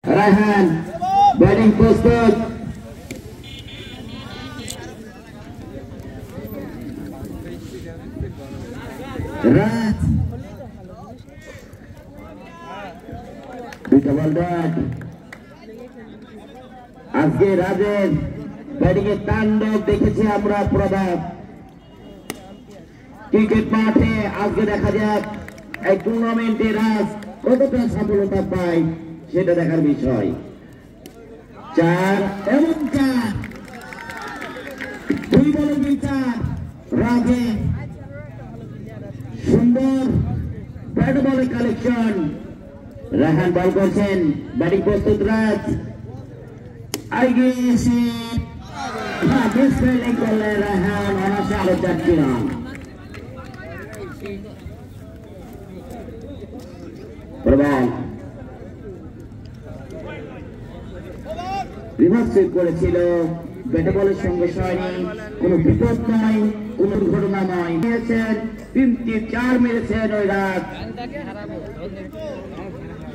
Raihan batting প্রস্তুত। রাজ আজকে রাজের ব্যাটিং এর তাণ্ডব দেখেছি আমরা প্রভাব। ক্রিকেট মাঠে আজকে দেখা যাক এই টুর্নামেন্টে রাজ কতটা সফলতা পায় সেটা দেখার বিষয়। 4 এবং 4 দুই বলে 4 রাজে সুন্দর ব্যাট বলে কালেকশন। রায়হান বল করছেন, ব্যাটিং প্রস্তুত রাজ। ফিল্ডিং করলেন রায়হান, অনায়াসে আরো 4টি রান। রিভার্স সুইপ করেছিল, ব্যাটে বলের সঙ্গে সয়নি, কোন বিপদ নয়, কোন দুর্ঘটনা নয়। 3-4 মেরেছেন ওই রাত।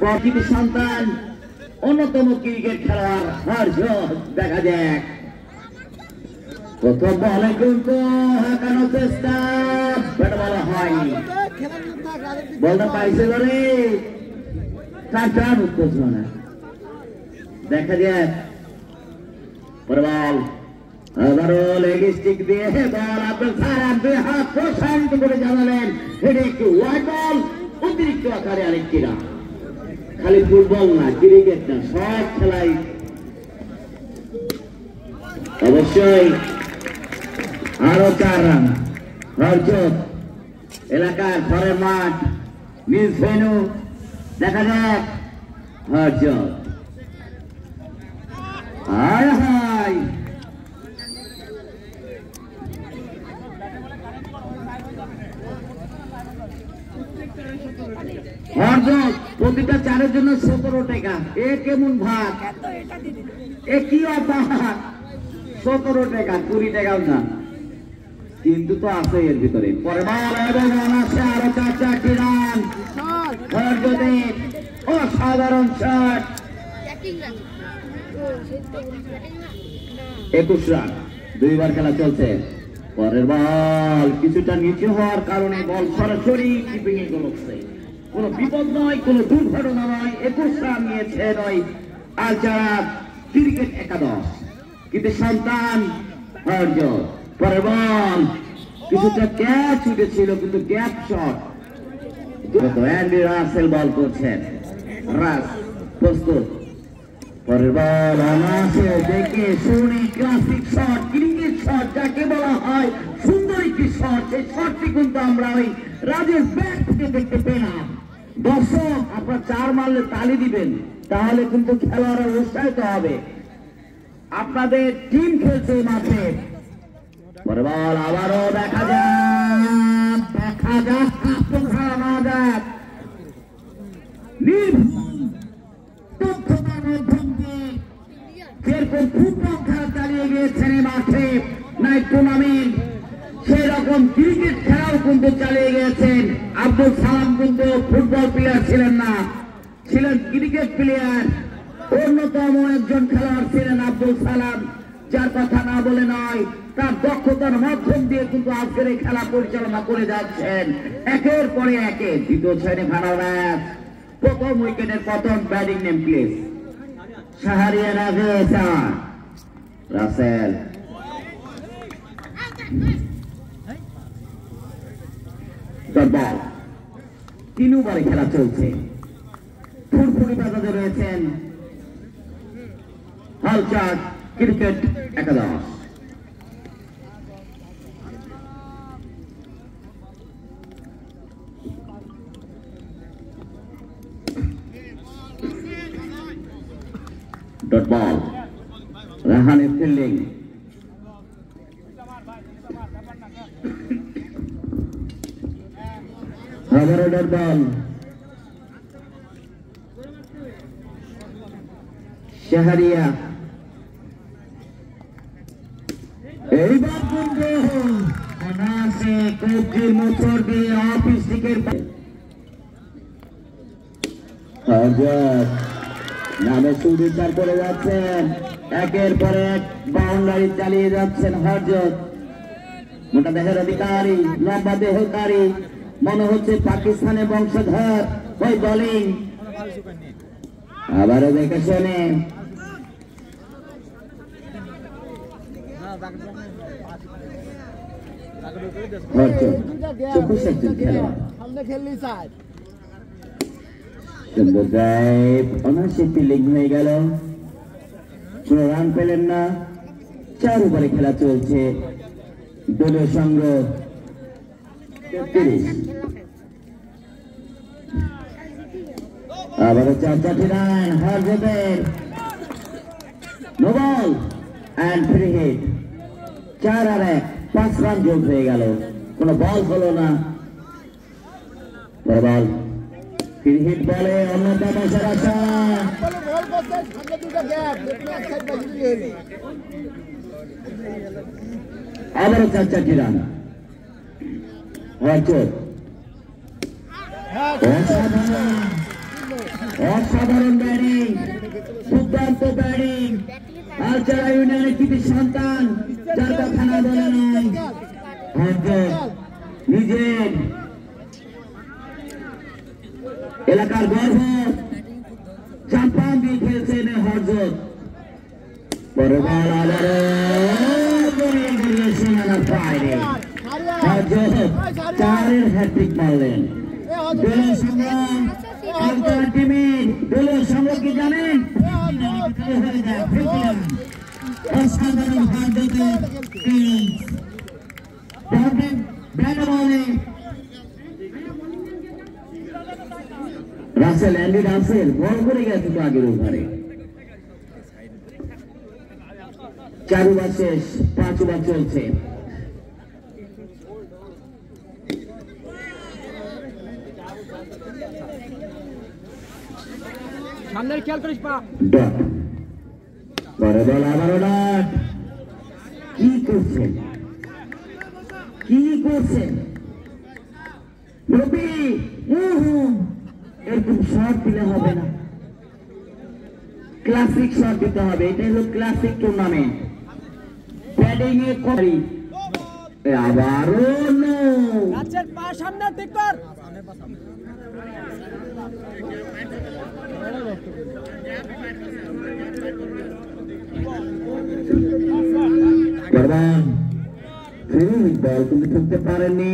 প্রকৃতি সন্তান অন্যতম ক্রিকেট খেলোয়াড় হরজত দেখা যাক। প্রথম বলে কিন্তু হাঁকানোর চেষ্টা, ব্যাটে বলা হয়নি। বলটা পাইছে ধরে 4 রান উত্তর না। দেখা যাক বল আবারও লেগ স্টিক দিয়ে বল আব্দুল সালাম 2 হাত প্রশান্ত করে জানালেন এটা একটু ওয়াইড বল, অতিরিক্ত আকারে আরেকটি রান। খালি ফুটবল না, ক্রিকেট না, সব খেলাই অবশ্যই আরো 4 রান। হরজত এলাকার ঘরের মাঠ, নিজ ভেনু, দেখা যাক হরজত। হায় হায় হরজত প্রতিটা 4-এর জন্য 17 টাকা। এ কেমন ভাগ, এ কি অপার! 17 টাকা, 20 টাকাও না, কিন্তু তো আছে এর ভিতরে। পরে বল এবং অনায়াসে আরো 4টি রান। হরজতের অসাধারণ শট, 21 রান। 2বার খেলা চলছে। পরের বল কিছুটা নিচু হওয়ার কারণে বল সরাসরি কিপিং এ গেছে। কোনো বিপদ নয়, কোনো দুর্ঘটনা নয়। 21 রান নিয়েছে নয় আর যারা ক্রিকেট একাদশ কিন্তু সন্তান হরজত। পরের বল কিছুটা ক্যাচ উঠেছিল কিন্তু গ্যাপ শট। অ্যান্ডি রাসেল বল করছেন। রাস প্রস্তুত। পরের বল অনায়াসে দেখে শুনে ক্লাসিক শট, ক্রিকেট শট যাকে বলা হয়, সুন্দর একটি শট। সেই শটটি কিন্তু আমরা ওই রাজের ব্যাট থেকে দেখতে পেলাম। দর্শক আপনার 4 মারলে তালি দিবেন, তাহলে কিন্তু খেলোয়াড়রা উৎসাহিত হবে। আপনাদের টিম খেলছে মাঠে। পরের বল আবারও দেখা যাক, দেখা যাক না যাক ফুটবল খেলা চালিয়ে গিয়েছেন মাঠে। নাইট টুর্নামেন্ট সেরকম ক্রিকেট খেলাও কিন্তু চালিয়ে গিয়েছেন। আব্দুল সালাম কিন্তু ফুটবল প্লেয়ার ছিলেন না, ছিলেন ক্রিকেট প্লেয়ার। অন্যতম একজন খেলোয়াড় ছিলেন আব্দুল সালাম, যার কথা না বলে নয়। তার দক্ষতার মাধ্যম দিয়ে কিন্তু আজকের এই খেলা পরিচালনা করে যাচ্ছেন একের পরে একে। দ্বিতীয় সেমিফাইনাল ম্যাচ, প্রথম উইকেটের পতন। Batting name please Shahriar Russell. Ball 3 ওভারে খেলা চলছে। ফুরফুরি বাজারে রয়েছেন হালচাট ক্রিকেট একাদশ। ডট বল, রায়হানের ফিল্ডিং। আবারও ডট বল, শাহরিয়া। এইবার কিন্তু অনায়াসে কবজির মোচড় দিয়ে অফ স্টিকের নামে সুবিচার করে যাচ্ছেন, একের পর এক বাউন্ডারি চালিয়ে যাচ্ছেন হরজত। মোটা দেহের অধিকারী, লম্বা দেহকারী, মনে হচ্ছে পাকিস্তানের বংশধর। ওই বোলিং আবারও দেখে শোনে অনায়াসে ফিল্ডিং হয়ে গেল, কোন রান পেলেন না। 4 ওভারে খেলা চলছে, দলীয় সংগ্রহ 33। আবারও 4 রান হরজতের, no ball and free hit. 4 আর 1, 5 রান যোগ হয়ে গেল, কোন বল হলো না। বল ফ্রি হিট বলে অন্যতম সেরা। আবারও 4 রান হরজত। অসাধারণ ব্যাটিং, দুর্দান্ত ব্যাটিং। আলচারা ইউনিয়নের কৃতি সন্তান, যার কথা না বলে নাই। নিজের এলাকার গর্ব চাম্পান দিয়ে খেলছেন হরজত। পরে বল আবারও হরজত 4-এর হ্যাট্রিক মারলেন। দলীয় সংগ্রাম দলীয় সংগ্রাম কি জানেন? অসাধারণ রাসেল, অ্যান্ডি রাসেল বল করে গেছে তো আগের ওভারে। 4 ওভার শেষ, 5 ওভার চলছে। সামনের খেয়াল করিস পা। বড় বল আবারও ডাক। কি করছেন, কি করছেন রবি? এরকম শট দিলে হবে না, ক্লাসিক শট দিতে হবে। এটা হলো ক্লাসিক টুর্নামেন্ট। ব্যাটিং এ করি আবারও নো। গাছের পা সামনে ঠিক কর। বল কিন্তু খেলতে পারেননি।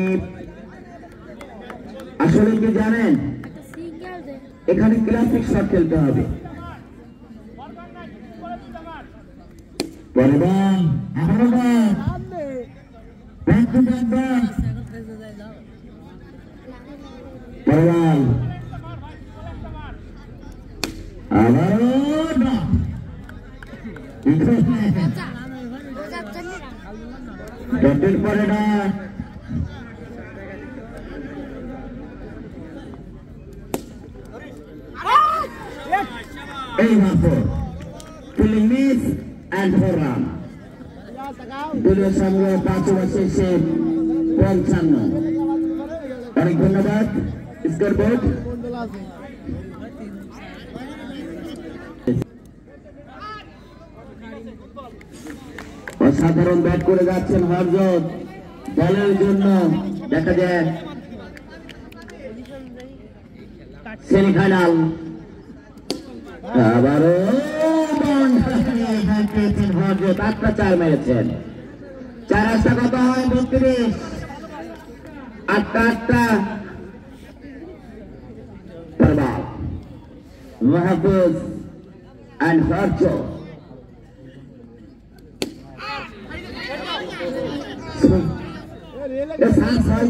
আসলে কি জানেন, এখানে ক্লাসিক শট খেলতে হবে। পরিবহন ডটের পরে না এই মাত্র ফিল্ডিং মিস অ্যান্ড 4 রান। দলীয় সংগ্রহ 5 ওভার শেষে 55। অনেক ধন্যবাদ স্কোর বোর্ড। অসাধারণ ব্যাট করে যাচ্ছেন হরজত। দলের জন্য দেখা যায় সেমিফাইনাল। আবারও হরজত 8টা 4 মেরেছেন। 4 8টা কত হয়? 32। 8টা 8টা প্রভাব মাহফুজ অ্যান্ড হরজত।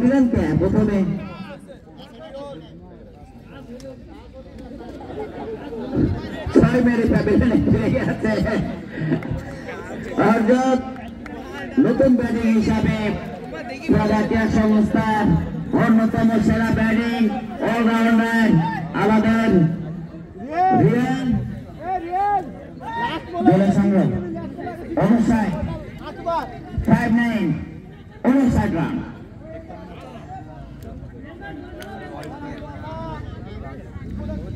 দিলেন কে প্রথমে? মেরে গেছে হরজত। নতুন ব্যাটিং হিসাবে প্রজাতীয় সংস্থার অন্যতম সেরা ব্যাটিং অলরাউন্ডার আলাদান রিয়ান দলের সংগ্রহ 59 59 59 রান।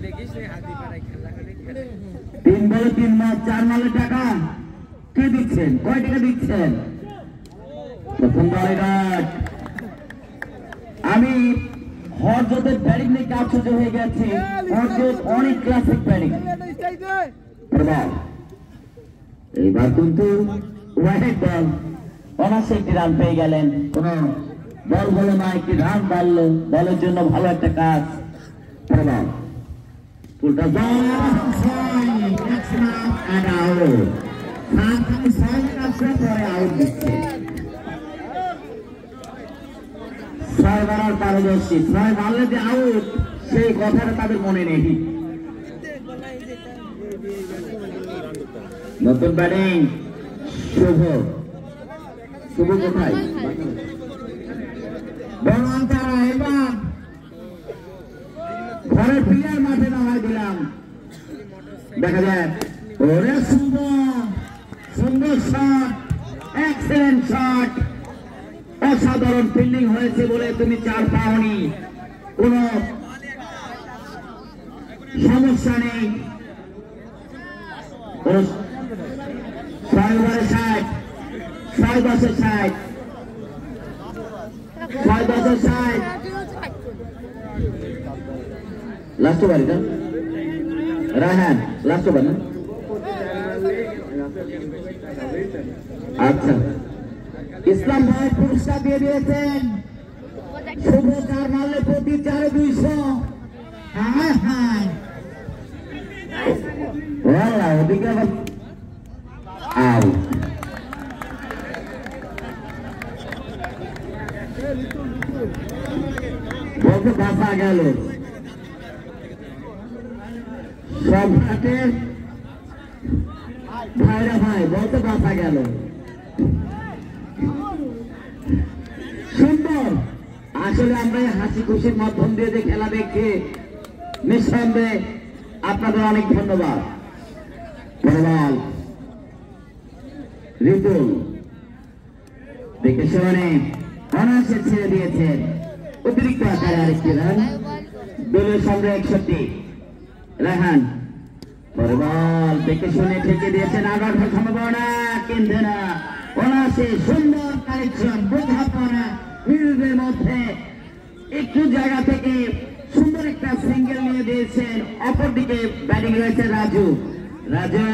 দেখিস হাতি পাড়ায় খেলা করে বলে 3 মাস 4 মালের টাকা কে দিচ্ছেন? কয় টাকা দিচ্ছেন? প্রথম বলে ডট। আমি হরজতের ব্যাটিং নিয়ে আশ্চর্য হয়ে গেছি। হরজত অনেক ক্লাসিক ব্যাটিং। এবার কিন্তু ওয়াহিদ বল অনায়াসে একটি রান পেয়ে গেলেন। কোন বল হলো না, একটি রান বাড়লো। বলের জন্য ভালো একটা কাজ। প্রভাব উল্টা পরে আউট দিচ্ছে। 6 মারার পারদর্শী, 6 মারলে যে আউট সেই কথাটা তাদের মনে নেই। নতুন ব্যাটিং শুভ। শুভ কোথায়? এবার ঘরের প্লেয়ার মাঠে নামাই দিলাম। দেখা যায় ওরে সুন্দর সুন্দর শট, এক্সেলেন্ট শট। অসাধারণ ফিল্ডিং হয়েছে বলে তুমি 4 পাওনি, কোন সমস্যা নেই। 6 ওভারে 60, 6 10-এ 60, 6 10-এ 60। লাস্ট ওভার এটা রায়হান, লাস্ট ওভার না? আচ্ছা, ইসলাম ভাই পুরস্কার দিয়ে দিয়েছেন। শুভ 4 মারলে প্রতি 4 200। হ্যাঁ হ্যাঁ, ওদিকে আবার আউট। বলতে বাঁচা গেল। সব হাটের ভাইরা ভাই বলতে বাঁচা গেল। সুন্দর। আসলে আমরা হাসি খুশির মাধ্যম দিয়ে যে খেলা দেখে নিঃসন্দেহে আপনাদের অনেক ধন্যবাদ। ধন্যবাদ রিতুল দেখে শুনে অনায়াসে ছেড়ে দিয়েছেন। অতিরিক্ত আকারে আরেকটি রান। দলীয় সংগ্রহ 61। রায়হান পরে বল দেখে শুনে ঠেকে দিয়েছেন। আগার সম্ভাবনা কেন্দ্রে না, অনায়াসে সুন্দর কালেকশন। বোঝাপড়া ফিল্ডের মধ্যে একটু জায়গা থেকে সুন্দর একটা সিঙ্গেল নিয়ে দিয়েছেন। অপরদিকে ব্যাটিং রয়েছে রাজু। রাজু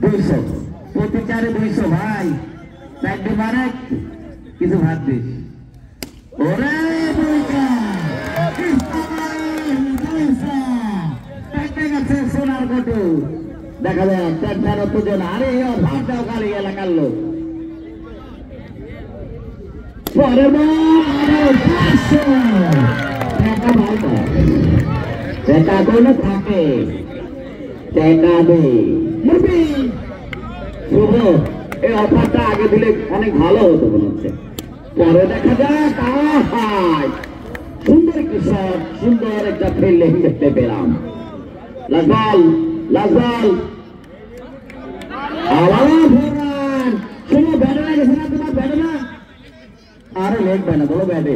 200, প্রতি 4-এ 200। ভাই চারটে মানে কিছু ভাবছিস? ওরে সোনার কটু দেখা যায় 13 জন। আরে ভাবটাও কালি এলাকার লোক। পরের টাকা কোনো থাকে, টাকা দে শুভ। এই অফারটা আগে দিলে অনেক ভালো হতো মনে হচ্ছে। পরে দেখা যাক। সুন্দর একটি শট, সুন্দর একটা ফিল্ডিং দেখতে পেলাম। লাজবাল লাজবাল শুনো ব্যাটে না গেছে না, তোমার ব্যাটে না। আরে লেগ ব্যাট না, বলো ব্যাটে।